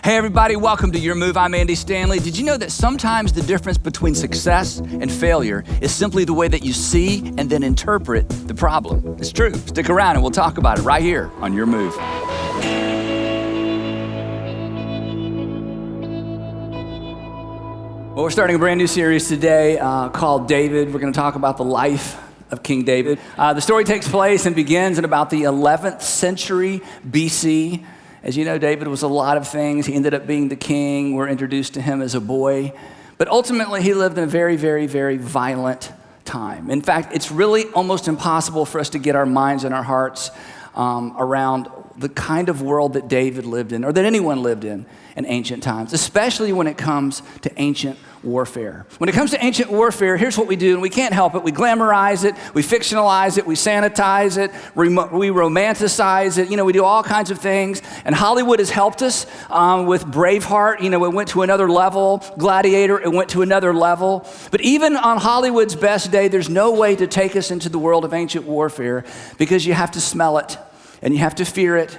Hey everybody, welcome to Your Move. I'm Andy Stanley. Did you know that sometimes the difference between success and failure is simply the way that you see and then interpret the problem? It's true. Stick around and we'll talk about it right here on Your Move. Well, we're starting a brand new series today called David. We're going to talk about the life of King David. The story takes place and begins in about the 11th century BC. As you know, David was a lot of things. He ended up being the king. We're introduced to him as a boy. But ultimately, he lived in a very, very, very violent time. In fact, it's really almost impossible for us to get our minds and our hearts around the kind of world that David lived in, or that anyone lived in ancient times, especially when it comes to ancient warfare. When it comes to ancient warfare, here's what we do, and we can't help it. We glamorize it, we fictionalize it, we sanitize it, we romanticize it. We do all kinds of things. And Hollywood has helped us with Braveheart. It went to another level. Gladiator, it went to another level. But even on Hollywood's best day, there's no way to take us into the world of ancient warfare because you have to smell it and you have to fear it.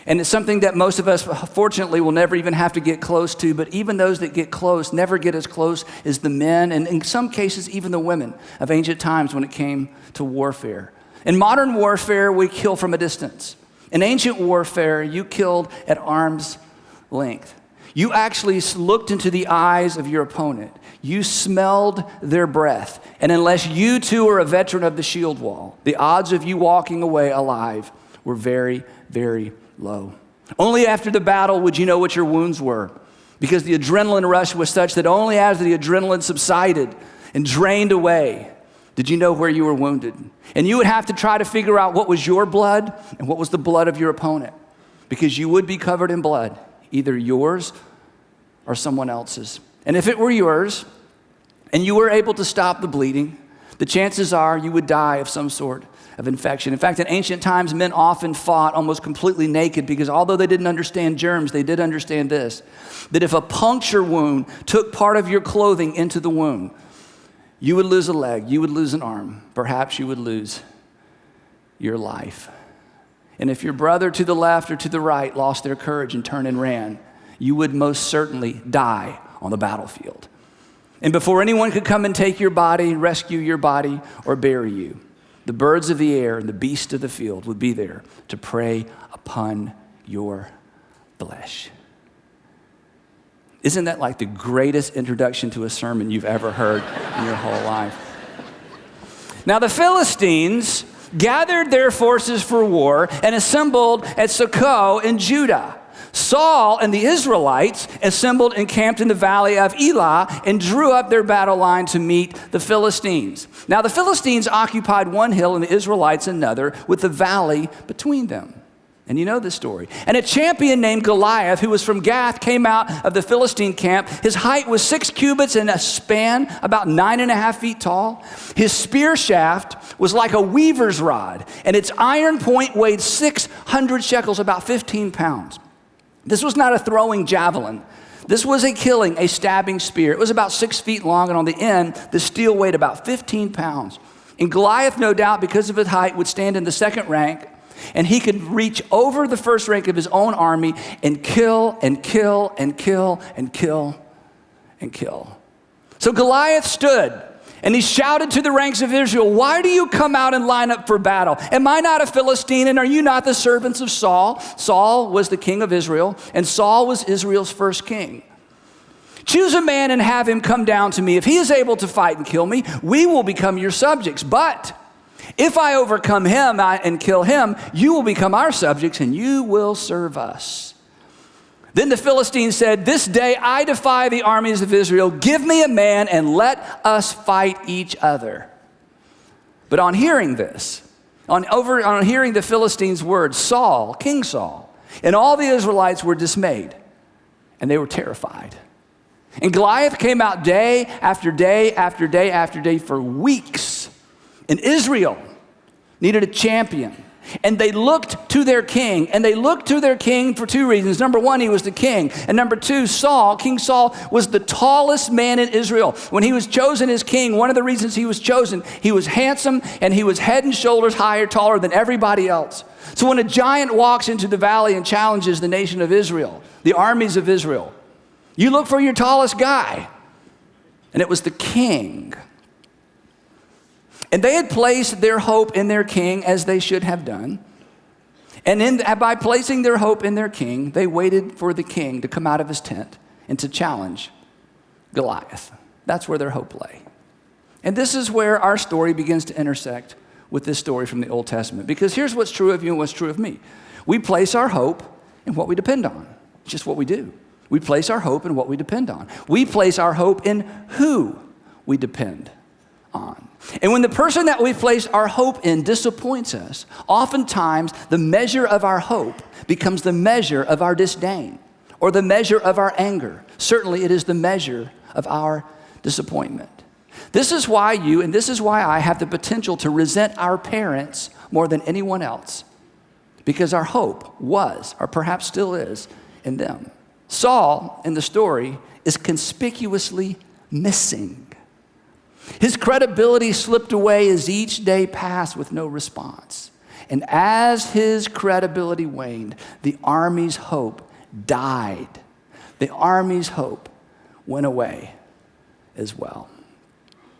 And it's something that most of us, fortunately, will never even have to get close to, but even those that get close never get as close as the men, and in some cases, even the women of ancient times when it came to warfare. In modern warfare, we kill from a distance. In ancient warfare, you killed at arm's length. You actually looked into the eyes of your opponent. You smelled their breath. And unless you too are a veteran of the shield wall, the odds of you walking away alive were very, very low. Only after the battle would you know what your wounds were, because the adrenaline rush was such that only as the adrenaline subsided and drained away did you know where you were wounded. And you would have to try to figure out what was your blood and what was the blood of your opponent, because you would be covered in blood, either yours or someone else's. And if it were yours and you were able to stop the bleeding, the chances are you would die of some sort of infection. In fact, in ancient times, men often fought almost completely naked because although they didn't understand germs, they did understand this, that if a puncture wound took part of your clothing into the wound, you would lose a leg, you would lose an arm, perhaps you would lose your life. And if your brother to the left or to the right lost their courage and turned and ran, you would most certainly die on the battlefield. And before anyone could come and take your body, rescue your body, or bury you, the birds of the air and the beasts of the field would be there to prey upon your flesh. Isn't that like the greatest introduction to a sermon you've ever heard in your whole life? Now the Philistines gathered their forces for war and assembled at Socoh in Judah. Saul and the Israelites assembled and camped in the Valley of Elah and drew up their battle line to meet the Philistines. Now the Philistines occupied one hill and the Israelites another, with the valley between them. And you know this story. And a champion named Goliath, who was from Gath, came out of the Philistine camp. His height was 6 cubits and a span, about 9.5 feet tall. His spear shaft was like a weaver's rod, and its iron point weighed 600 shekels, about 15 pounds. This was not a throwing javelin. This was a stabbing spear. It was about 6 feet long, and on the end, the steel weighed about 15 pounds. And Goliath, no doubt, because of his height, would stand in the second rank, and he could reach over the first rank of his own army and kill and kill and kill and kill and kill. So Goliath stood, and he shouted to the ranks of Israel, "Why do you come out and line up for battle? Am I not a Philistine, and are you not the servants of Saul?" Saul was the king of Israel, and Saul was Israel's first king. "Choose a man and have him come down to me. If he is able to fight and kill me, we will become your subjects. But if I overcome him and kill him, you will become our subjects, and you will serve us." Then the Philistines said, "This day I defy the armies of Israel. Give me a man and let us fight each other." But on hearing this, on hearing the Philistines' words, Saul, King Saul, and all the Israelites were dismayed, and they were terrified. And Goliath came out day after day after day after day for weeks. And Israel needed a champion. And they looked to their king, and they looked to their king for two reasons. Number one, he was the king. And number two, King Saul was the tallest man in Israel. When he was chosen as king, one of the reasons he was chosen, he was handsome and he was head and shoulders higher, taller than everybody else. So when a giant walks into the valley and challenges the nation of Israel, the armies of Israel. You look for your tallest guy. And it was the king. And they had placed their hope in their king, as they should have done. And by placing their hope in their king, they waited for the king to come out of his tent and to challenge Goliath. That's where their hope lay. And this is where our story begins to intersect with this story from the Old Testament. Because here's what's true of you and what's true of me. We place our hope in what we depend on. It's just what we do. We place our hope in what we depend on. We place our hope in who we depend on. And when the person that we place our hope in disappoints us, oftentimes the measure of our hope becomes the measure of our disdain or the measure of our anger. Certainly it is the measure of our disappointment. This is why you and this is why I have the potential to resent our parents more than anyone else, because our hope was, or perhaps still is, in them. Saul, in the story, is conspicuously missing. His credibility slipped away as each day passed with no response. And as his credibility waned, the army's hope died. The army's hope went away as well.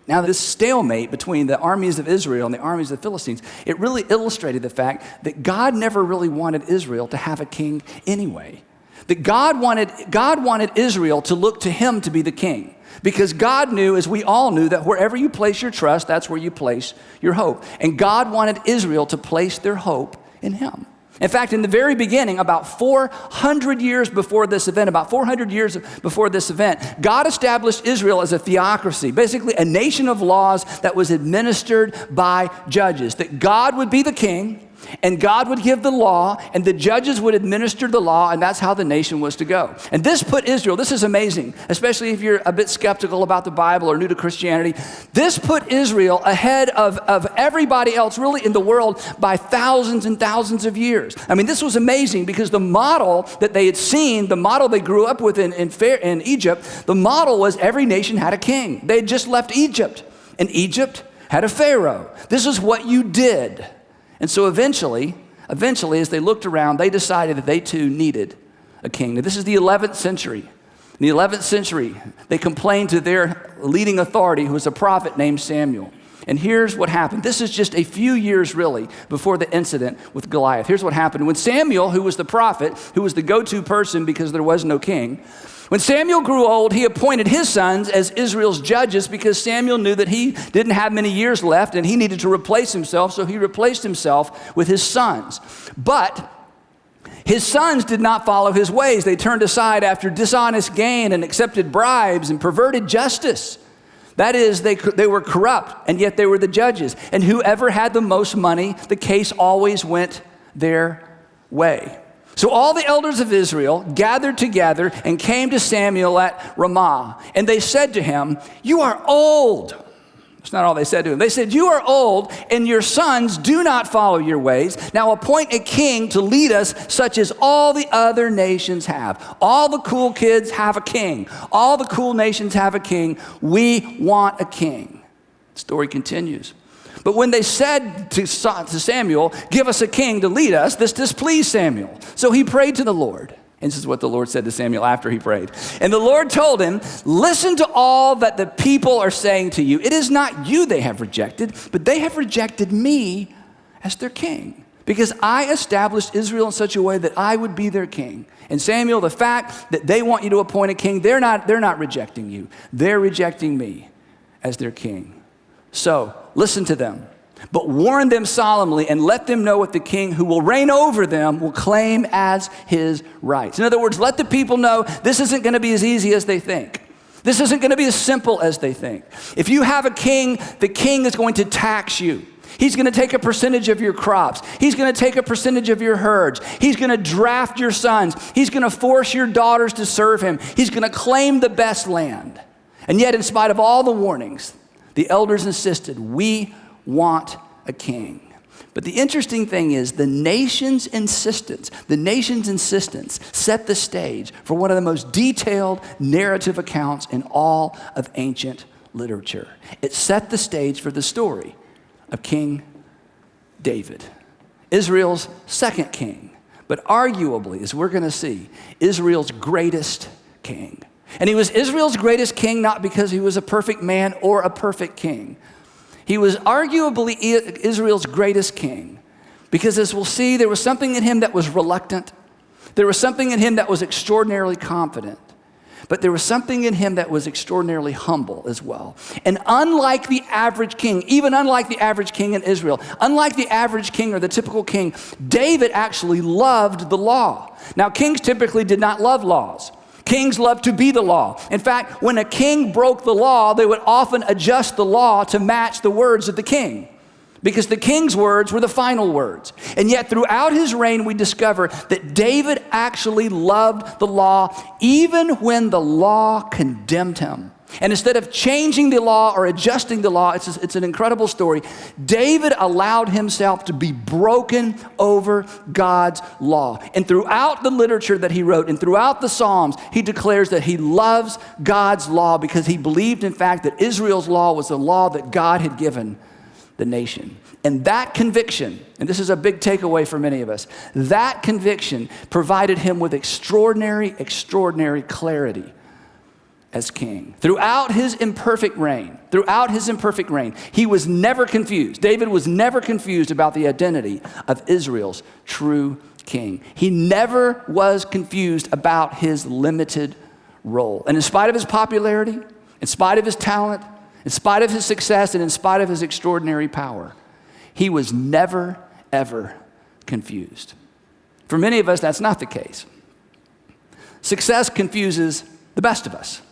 Now, this stalemate between the armies of Israel and the armies of the Philistines, it really illustrated the fact that God never really wanted Israel to have a king anyway. That God wanted Israel to look to him to be the king. Because God knew, as we all knew, that wherever you place your trust, that's where you place your hope. And God wanted Israel to place their hope in him. In fact, in the very beginning, about 400 years before this event, God established Israel as a theocracy, basically a nation of laws that was administered by judges. That God would be the king, and God would give the law, and the judges would administer the law, and that's how the nation was to go. And this put Israel, this is amazing, especially if you're a bit skeptical about the Bible or new to Christianity. This put Israel ahead of everybody else really in the world by thousands and thousands of years. I mean, this was amazing because the model that they had seen, the model they grew up with in Egypt, the model was every nation had a king. They had just left Egypt, and Egypt had a pharaoh. This is what you did. And so eventually, as they looked around, they decided that they too needed a king. Now, this is the 11th century. In the 11th century, they complained to their leading authority, who was a prophet named Samuel. And here's what happened. This is just a few years, really, before the incident with Goliath. Here's what happened. When Samuel, who was the prophet, who was the go-to person because there was no king, when Samuel grew old, he appointed his sons as Israel's judges because Samuel knew that he didn't have many years left and he needed to replace himself, so he replaced himself with his sons. But his sons did not follow his ways. They turned aside after dishonest gain and accepted bribes and perverted justice. That is, they were corrupt, and yet they were the judges. And whoever had the most money, the case always went their way. So all the elders of Israel gathered together and came to Samuel at Ramah. And they said to him, "You are old." That's not all they said to him. They said, "You are old, and your sons do not follow your ways. Now appoint a king to lead us, such as all the other nations have." All the cool kids have a king. All the cool nations have a king. We want a king. The story continues. But when they said to Samuel, "Give us a king to lead us," this displeased Samuel. So he prayed to the Lord. And this is what the Lord said to Samuel after he prayed. And the Lord told him, "Listen to all that the people are saying to you. It is not you they have rejected, but they have rejected me as their king, because I established Israel in such a way that I would be their king. And Samuel, the fact that they want you to appoint a king, they're not rejecting you. They're rejecting me as their king. So listen to them, but warn them solemnly and let them know what the king who will reign over them will claim as his rights." In other words, let the people know this isn't going to be as easy as they think. This isn't going to be as simple as they think. If you have a king, the king is going to tax you. He's going to take a percentage of your crops. He's going to take a percentage of your herds. He's going to draft your sons. He's going to force your daughters to serve him. He's going to claim the best land. And yet, in spite of all the warnings, the elders insisted, "We want a king." But the interesting thing is the nation's insistence set the stage for one of the most detailed narrative accounts in all of ancient literature. It set the stage for the story of King David, Israel's second king. but arguably, as we're going to see, Israel's greatest king. And he was Israel's greatest king not because he was a perfect man or a perfect king. He was arguably Israel's greatest king because, as we'll see, there was something in him that was reluctant. There was something in him that was extraordinarily confident. But there was something in him that was extraordinarily humble as well. And unlike the average king, even unlike the average king in Israel, unlike the average king or the typical king, David actually loved the law. Now, kings typically did not love laws. Kings loved to be the law. In fact, when a king broke the law, they would often adjust the law to match the words of the king, because the king's words were the final words. And yet throughout his reign, we discover that David actually loved the law even when the law condemned him. And instead of changing the law or adjusting the law, it's an incredible story. David allowed himself to be broken over God's law. And throughout the literature that he wrote and throughout the Psalms, he declares that he loves God's law because he believed, in fact, that Israel's law was the law that God had given the nation. And that conviction, and this is a big takeaway for many of us, that conviction provided him with extraordinary clarity as king. Throughout his imperfect reign, he was never confused. David was never confused about the identity of Israel's true king. He never was confused about his limited role. And in spite of his popularity, in spite of his talent, in spite of his success, and in spite of his extraordinary power, he was never, ever confused. For many of us, that's not the case. Success confuses the best of us.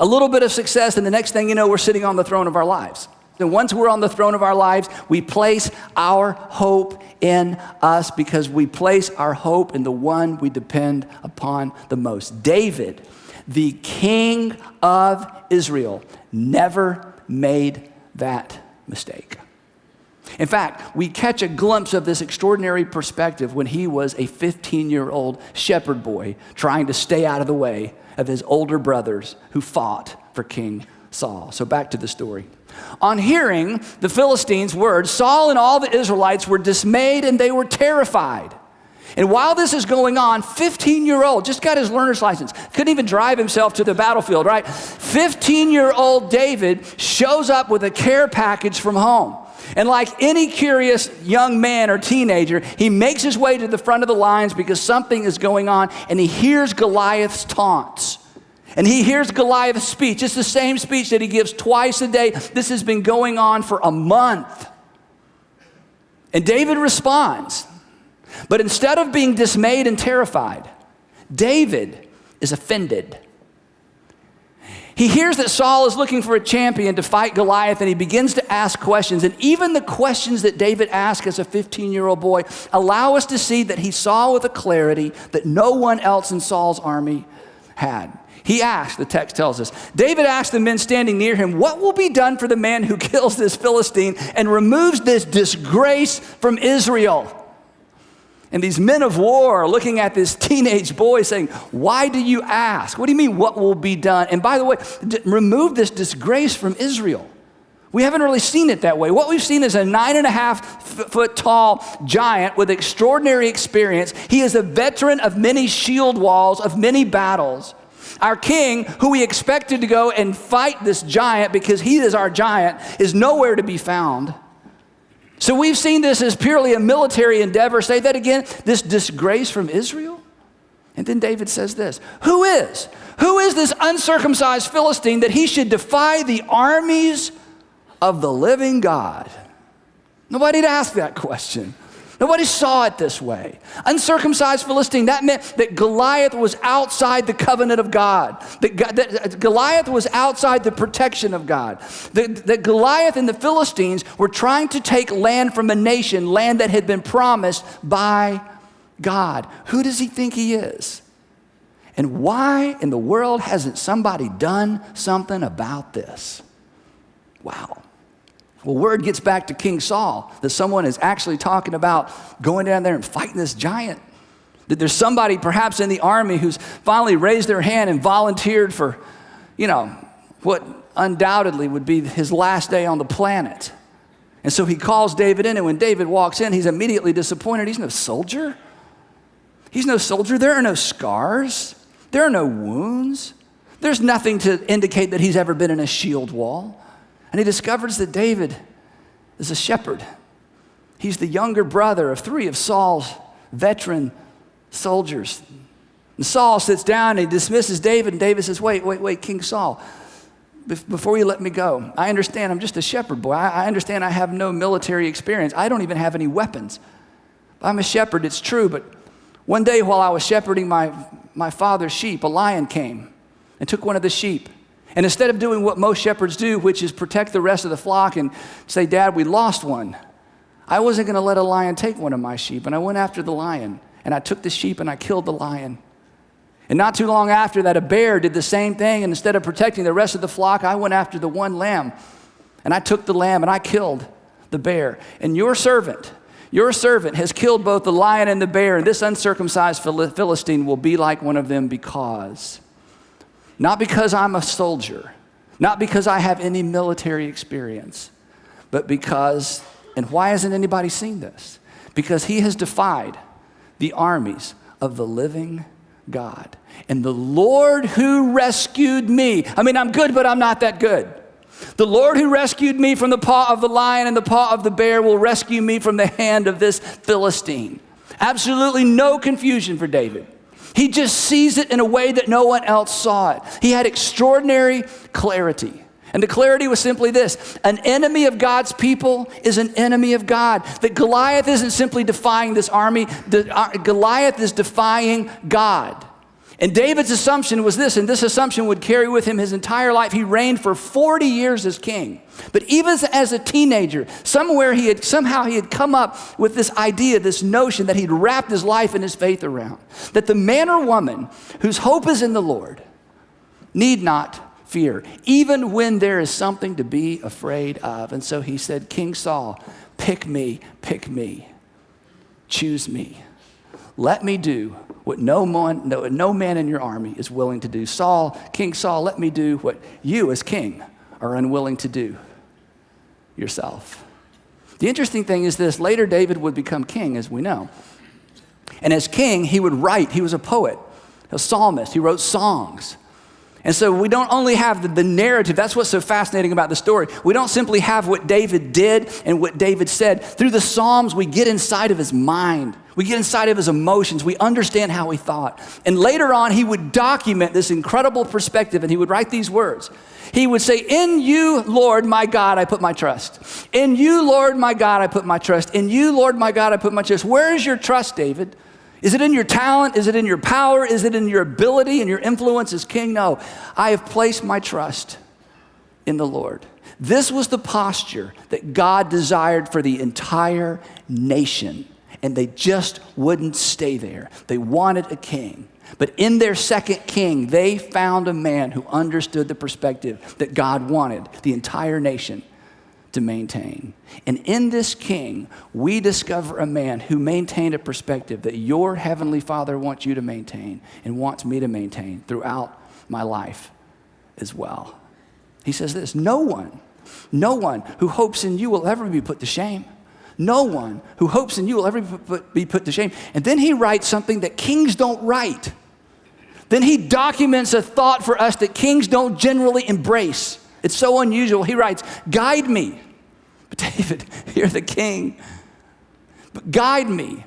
A little bit of success, and the next thing you know, we're sitting on the throne of our lives. And once we're on the throne of our lives, we place our hope in us because we place our hope in the one we depend upon the most. David, the king of Israel, never made that mistake. In fact, we catch a glimpse of this extraordinary perspective when he was a 15-year-old shepherd boy trying to stay out of the way of his older brothers who fought for King Saul. So back to the story. On hearing the Philistines' words, Saul and all the Israelites were dismayed and they were terrified. And while this is going on, 15-year-old, just got his learner's license, couldn't even drive himself to the battlefield, right? 15-year-old David shows up with a care package from home. And like any curious young man or teenager, he makes his way to the front of the lines because something is going on, and he hears Goliath's taunts. And he hears Goliath's speech. It's the same speech that he gives twice a day. This has been going on for a month. And David responds. But instead of being dismayed and terrified, David is offended. He hears that Saul is looking for a champion to fight Goliath, and he begins to ask questions. And even the questions that David asked as a 15-year-old boy allow us to see that he saw with a clarity that no one else in Saul's army had. He asked, the text tells us, David asked the men standing near him, "What will be done for the man who kills this Philistine and removes this disgrace from Israel?" And these men of war are looking at this teenage boy saying, "Why do you ask? What do you mean, what will be done? And by the way, remove this disgrace from Israel." We haven't really seen it that way. What we've seen is a 9.5-foot tall giant with extraordinary experience. He is a veteran of many shield walls, of many battles. Our king, who we expected to go and fight this giant because he is our giant, is nowhere to be found. So we've seen this as purely a military endeavor. Say that again, this disgrace from Israel. And then David says this, Who is this uncircumcised Philistine that he should defy the armies of the living God? Nobody asked that question. Nobody saw it this way. Uncircumcised Philistine, that meant that Goliath was outside the covenant of God. That Goliath was outside the protection of God. That Goliath and the Philistines were trying to take land from a nation, land that had been promised by God. Who does he think he is? And why in the world hasn't somebody done something about this? Wow. Well, word gets back to King Saul that someone is actually talking about going down there and fighting this giant. That there's somebody perhaps in the army who's finally raised their hand and volunteered for, what undoubtedly would be his last day on the planet. And so he calls David in, and when David walks in, he's immediately disappointed. He's no soldier. He's no soldier. There are no scars. There are no wounds. There's nothing to indicate that he's ever been in a shield wall. And he discovers that David is a shepherd. He's the younger brother of 3 of Saul's veteran soldiers. And Saul sits down and he dismisses David, and David says, wait, King Saul, before you let me go, I understand I'm just a shepherd boy. I understand I have no military experience. I don't even have any weapons. I'm a shepherd, it's true, but one day while I was shepherding my father's sheep, a lion came and took one of the sheep. And instead of doing what most shepherds do, which is protect the rest of the flock and say, Dad, we lost one, I wasn't going to let a lion take one of my sheep. And I went after the lion, and I took the sheep and I killed the lion. And not too long after that, a bear did the same thing. And instead of protecting the rest of the flock, I went after the one lamb. And I took the lamb and I killed the bear. And your servant has killed both the lion and the bear. And this uncircumcised Philistine will be like one of them because, not because I'm a soldier, not because I have any military experience, but because, and why hasn't anybody seen this? Because he has defied the armies of the living God. And the Lord who rescued me, I'm good, but I'm not that good. The Lord who rescued me from the paw of the lion and the paw of the bear will rescue me from the hand of this Philistine. Absolutely no confusion for David. He just sees it in a way that no one else saw it. He had extraordinary clarity. And the clarity was simply this: an enemy of God's people is an enemy of God. That Goliath isn't simply defying this army, Goliath is defying God. And David's assumption was this, and this assumption would carry with him his entire life. He reigned for 40 years as king. But even as a teenager, somehow he had come up with this idea, this notion that he'd wrapped his life and his faith around. That the man or woman whose hope is in the Lord need not fear, even when there is something to be afraid of. And so he said, King Saul, pick me, choose me. Let me do what no man in your army is willing to do. King Saul, let me do what you as king are unwilling to do yourself. The interesting thing is this: later David would become king, as we know. And as king, he would write. He was a poet, a psalmist. He wrote songs. And so we don't only have the narrative. That's what's so fascinating about the story. We don't simply have what David did and what David said. Through the Psalms, we get inside of his mind. We get inside of his emotions. We understand how he thought. And later on, he would document this incredible perspective, and he would write these words. He would say, in you, Lord, my God, I put my trust. In you, Lord, my God, I put my trust. In you, Lord, my God, I put my trust. Where is your trust, David? Is it in your talent? Is it in your power? Is it in your ability and your influence as king? No, I have placed my trust in the Lord. This was the posture that God desired for the entire nation, and they just wouldn't stay there. They wanted a king. But in their second king, they found a man who understood the perspective that God wanted the entire nation to maintain. And in this king, we discover a man who maintained a perspective that your heavenly Father wants you to maintain and wants me to maintain throughout my life as well. He says this: no one who hopes in you will ever be put to shame. No one who hopes in you will ever be put to shame. And then he writes something that kings don't write. Then he documents a thought for us that kings don't generally embrace. It's so unusual. He writes, guide me. But David, you're the king. But guide me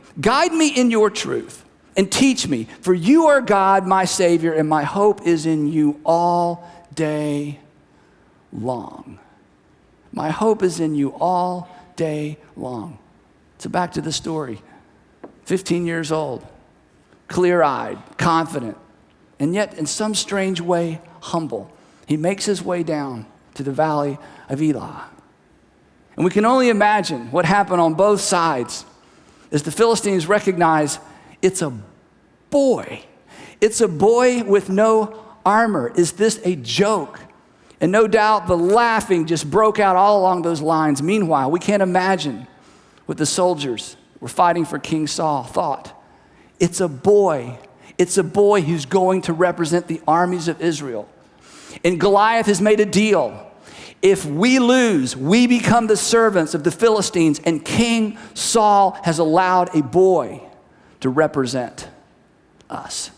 in your truth and teach me, for you are God, my Savior, and my hope is in you all day long. My hope is in you all day long. So back to the story. 15 years old, clear-eyed, confident, and yet in some strange way, humble. He makes his way down to the Valley of Elah. And we can only imagine what happened on both sides as the Philistines recognize it's a boy. It's a boy with no armor. Is this a joke? And no doubt the laughing just broke out all along those lines. Meanwhile, we can't imagine what the soldiers who were fighting for King Saul thought. It's a boy. It's a boy who's going to represent the armies of Israel. And Goliath has made a deal. If we lose, we become the servants of the Philistines, and King Saul has allowed a boy to represent us.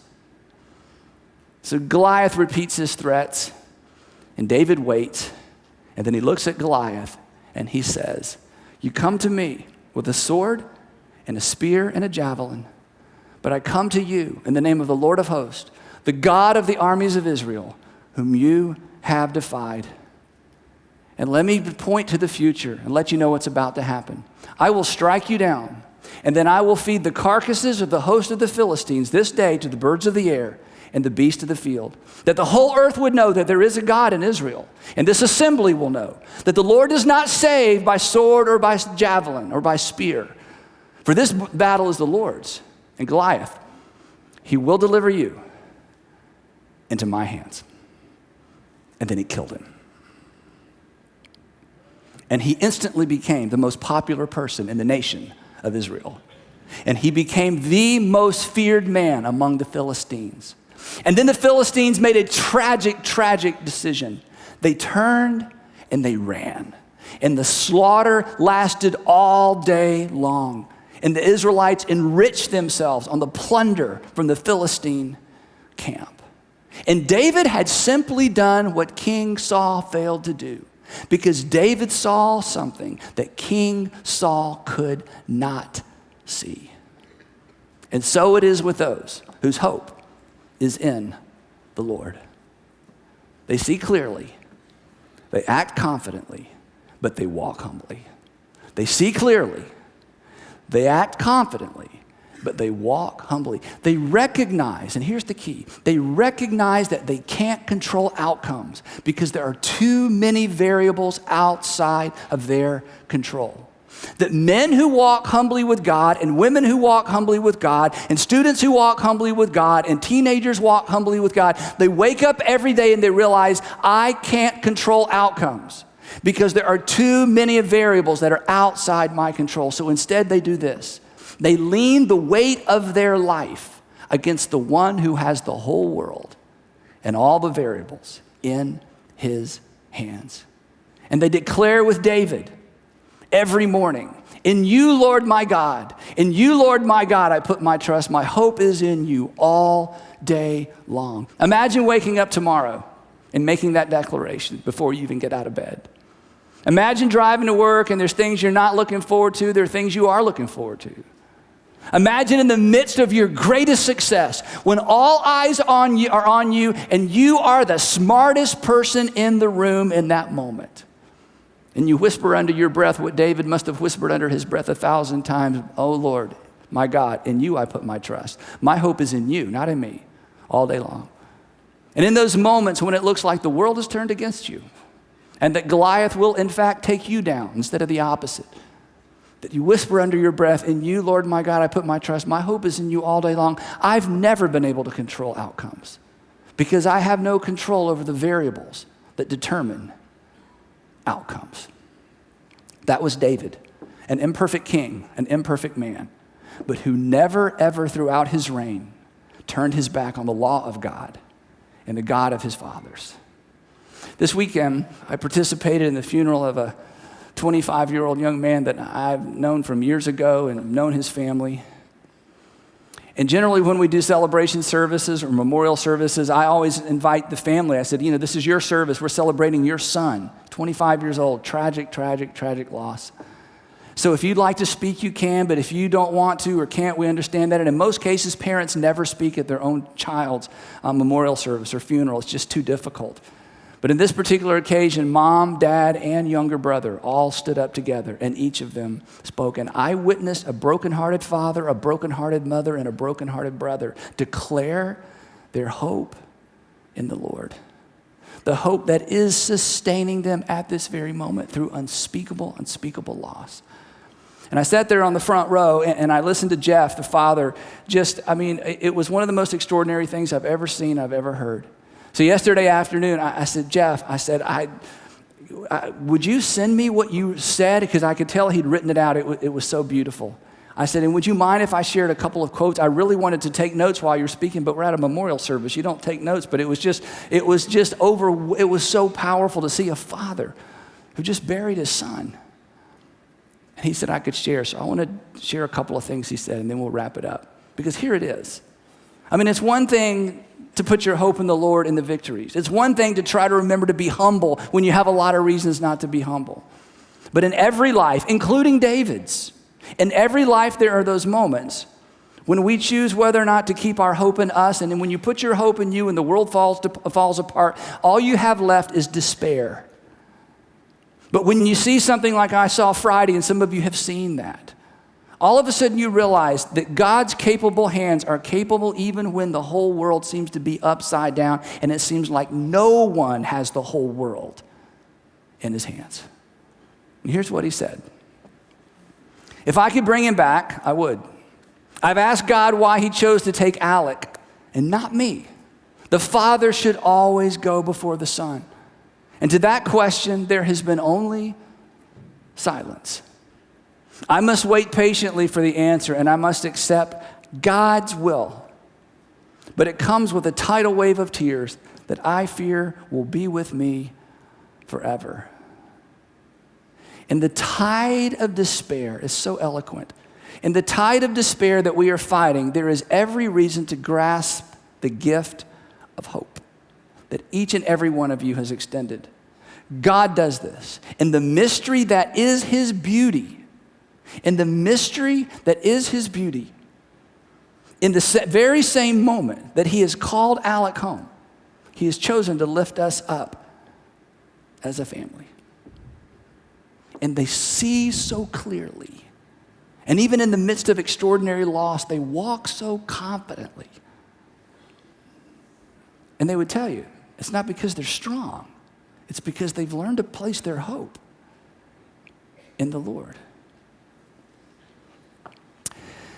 So Goliath repeats his threats, and David waits, and then he looks at Goliath, and he says, you come to me with a sword and a spear and a javelin, but I come to you in the name of the Lord of hosts, the God of the armies of Israel, whom you have defied. And let me point to the future and let you know what's about to happen. I will strike you down, and then I will feed the carcasses of the host of the Philistines this day to the birds of the air and the beasts of the field, that the whole earth would know that there is a God in Israel. And this assembly will know that the Lord does not save by sword or by javelin or by spear. For this battle is the Lord's. And Goliath, he will deliver you into my hands. And then he killed him. And he instantly became the most popular person in the nation of Israel. And he became the most feared man among the Philistines. And then the Philistines made a tragic, tragic decision. They turned and they ran. And the slaughter lasted all day long. And the Israelites enriched themselves on the plunder from the Philistine camp. And David had simply done what King Saul failed to do, because David saw something that King Saul could not see. And so it is with those whose hope is in the Lord. They see clearly, they act confidently, but they walk humbly. They see clearly, they act confidently, but they walk humbly. They recognize, and here's the key, they recognize that they can't control outcomes because there are too many variables outside of their control. That men who walk humbly with God and women who walk humbly with God and students who walk humbly with God and teenagers walk humbly with God, they wake up every day and they realize, I can't control outcomes because there are too many variables that are outside my control. So instead they do this. They lean the weight of their life against the one who has the whole world and all the variables in his hands. And they declare with David every morning, in you, Lord my God, in you, Lord my God, I put my trust. My hope is in you all day long. Imagine waking up tomorrow and making that declaration before you even get out of bed. Imagine driving to work and there's things you're not looking forward to. There are things you are looking forward to. Imagine in the midst of your greatest success, when all eyes are on you and you are the smartest person in the room in that moment. And you whisper under your breath what David must have whispered under his breath 1,000 times, oh Lord, my God, in you I put my trust. My hope is in you, not in me, all day long. And in those moments when it looks like the world is turned against you and that Goliath will in fact take you down instead of the opposite, that you whisper under your breath, in you, Lord my God, I put my trust. My hope is in you all day long. I've never been able to control outcomes because I have no control over the variables that determine outcomes. That was David, an imperfect king, an imperfect man, but who never, ever throughout his reign turned his back on the law of God and the God of his fathers. This weekend, I participated in the funeral of a 25-year-old young man that I've known from years ago and have known his family. And generally when we do celebration services or memorial services, I always invite the family. I said, this is your service. We're celebrating your son, 25 years old. Tragic, tragic, tragic loss. So if you'd like to speak, you can, but if you don't want to or can't, we understand that. And in most cases, parents never speak at their own child's memorial service or funeral. It's just too difficult. But in this particular occasion, mom, dad, and younger brother all stood up together, and each of them spoke. And I witnessed a brokenhearted father, a brokenhearted mother, and a brokenhearted brother declare their hope in the Lord. The hope that is sustaining them at this very moment through unspeakable, unspeakable loss. And I sat there on the front row, and I listened to Jeff, the father. It was one of the most extraordinary things I've ever seen, I've ever heard. So yesterday afternoon, I said, Jeff, would you send me what you said? Because I could tell he'd written it out. It was so beautiful. I said, and would you mind if I shared a couple of quotes? I really wanted to take notes while you were speaking, but we're at a memorial service. You don't take notes, but it was so powerful to see a father who just buried his son. And he said I could share. So I want to share a couple of things he said, and then we'll wrap it up. Because here it is. I mean, it's one thing to put your hope in the Lord in the victories. It's one thing to try to remember to be humble when you have a lot of reasons not to be humble. But in every life, including David's, in every life there are those moments when we choose whether or not to keep our hope in us, and then when you put your hope in you and the world falls apart, all you have left is despair. But when you see something like I saw Friday, and some of you have seen that, all of a sudden you realize that God's capable hands are capable even when the whole world seems to be upside down and it seems like no one has the whole world in his hands. And here's what he said. If I could bring him back, I would. I've asked God why he chose to take Alec and not me. The Father should always go before the Son. And to that question, there has been only silence. I must wait patiently for the answer, and I must accept God's will. But it comes with a tidal wave of tears that I fear will be with me forever. And the tide of despair is so eloquent. In the tide of despair that we are fighting, there is every reason to grasp the gift of hope that each and every one of you has extended. God does this. In the mystery that is his beauty, in the mystery that is his beauty, in the very same moment that he has called Alec home, he has chosen to lift us up as a family. And they see so clearly. And even in the midst of extraordinary loss, they walk so confidently. And they would tell you, it's not because they're strong. It's because they've learned to place their hope in the Lord.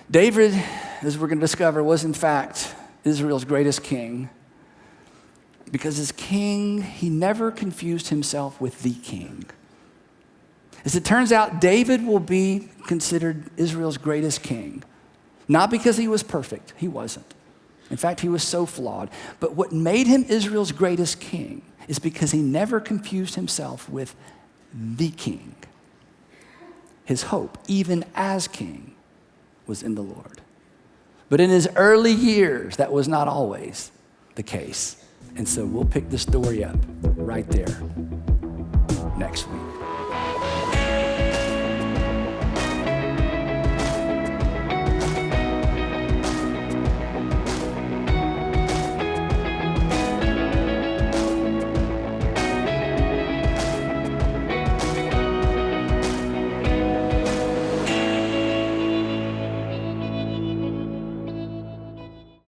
David, as we're going to discover, was in fact Israel's greatest king. Because as king, he never confused himself with the king. As it turns out, David will be considered Israel's greatest king. Not because he was perfect. He wasn't. In fact, he was so flawed. But what made him Israel's greatest king is because he never confused himself with the king. His hope, even as king, was in the Lord. But in his early years, that was not always the case. And so we'll pick the story up right there next week.